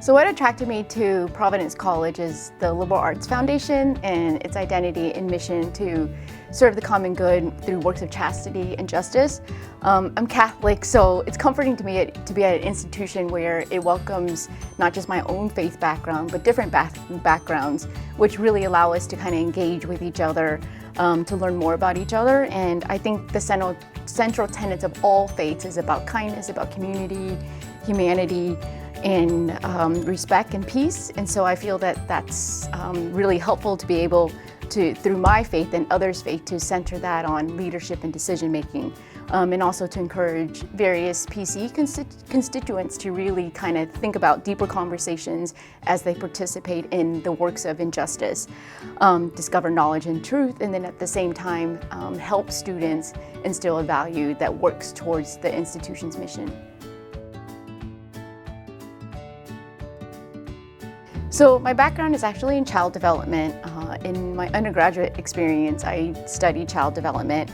So what attracted me to Providence College is the liberal arts foundation and its identity and mission to serve the common good through works of chastity and justice. I'm Catholic, so it's comforting to me to be at an institution where it welcomes not just my own faith background, but different backgrounds, which really allow us to kind of engage with each other, to learn more about each other. And I think the central tenets of all faiths is about kindness, about community, humanity, and respect and peace. And so I feel that that's really helpful to be able to, through my faith and others' faith, to center that on leadership and decision making, and also to encourage various PC constituents to really kind of think about deeper conversations as they participate in the works of injustice, discover knowledge and truth, and then at the same time help students instill a value that works towards the institution's mission. So my background is actually in child development. In my undergraduate experience, I studied child development.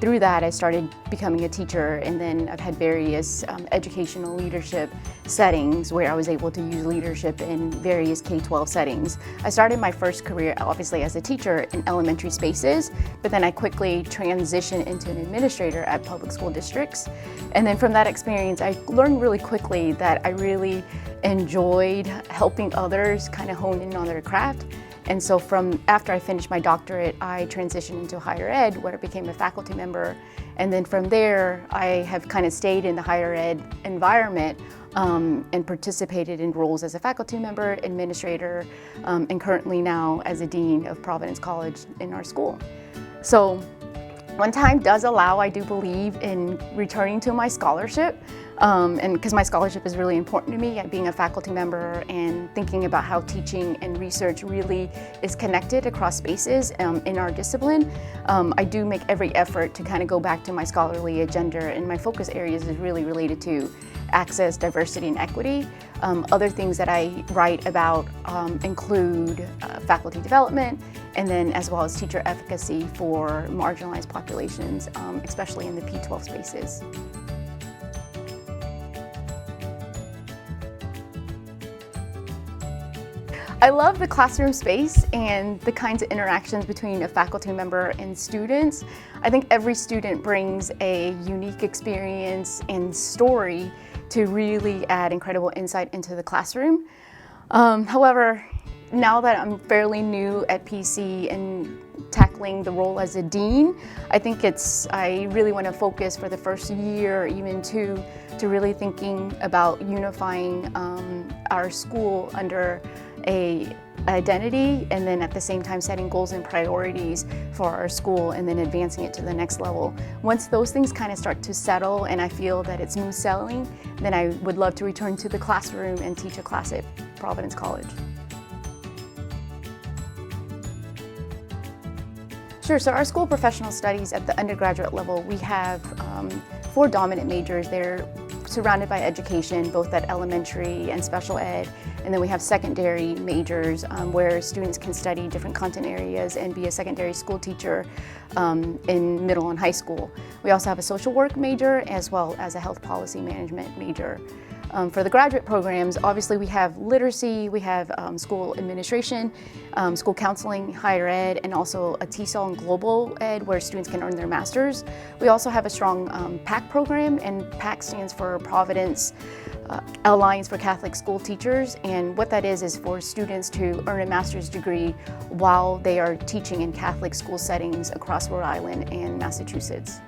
Through that, I started becoming a teacher, and then I've had various educational leadership settings where I was able to use leadership in various K-12 settings. I started my first career, obviously, as a teacher in elementary spaces, but then I quickly transitioned into an administrator at public school districts. And then from that experience, I learned really quickly that I really enjoyed helping others kind of hone in on their craft. And so after I finished my doctorate, I transitioned into higher ed, where I became a faculty member. And then from there, I have kind of stayed in the higher ed environment and participated in roles as a faculty member, administrator, and currently now as a dean of Providence College in our school. So when time does allow, I do believe in returning to my scholarship. And because my scholarship is really important to me, being a faculty member and thinking about how teaching and research really is connected across spaces in our discipline, I do make every effort to kind of go back to my scholarly agenda, and my focus areas is really related to access, diversity, and equity. Other things that I write about include faculty development, and then as well as teacher efficacy for marginalized populations, especially in the P-12 spaces. I love the classroom space and the kinds of interactions between a faculty member and students. I think every student brings a unique experience and story to really add incredible insight into the classroom. However, now that I'm fairly new at PC and tackling the role as a dean, I really want to focus for the first year, even two, to really thinking about unifying our school under a identity, and then at the same time setting goals and priorities for our school, and then advancing it to the next level. Once those things kind of start to settle and I feel that it's smooth sailing, then I would love to return to the classroom and teach a class at Providence College. Sure, so our school professional studies at the undergraduate level, we have 4 dominant majors. They're surrounded by education, both at elementary and special ed. And then we have secondary majors where students can study different content areas and be a secondary school teacher in middle and high school. We also have a social work major as well as a health policy management major. For the graduate programs, obviously we have literacy, we have school administration, school counseling, higher ed, and also a TESOL and global ed where students can earn their masters. We also have a strong PAC program, and PAC stands for Providence Alliance for Catholic School Teachers, and what that is for students to earn a master's degree while they are teaching in Catholic school settings across Rhode Island and Massachusetts.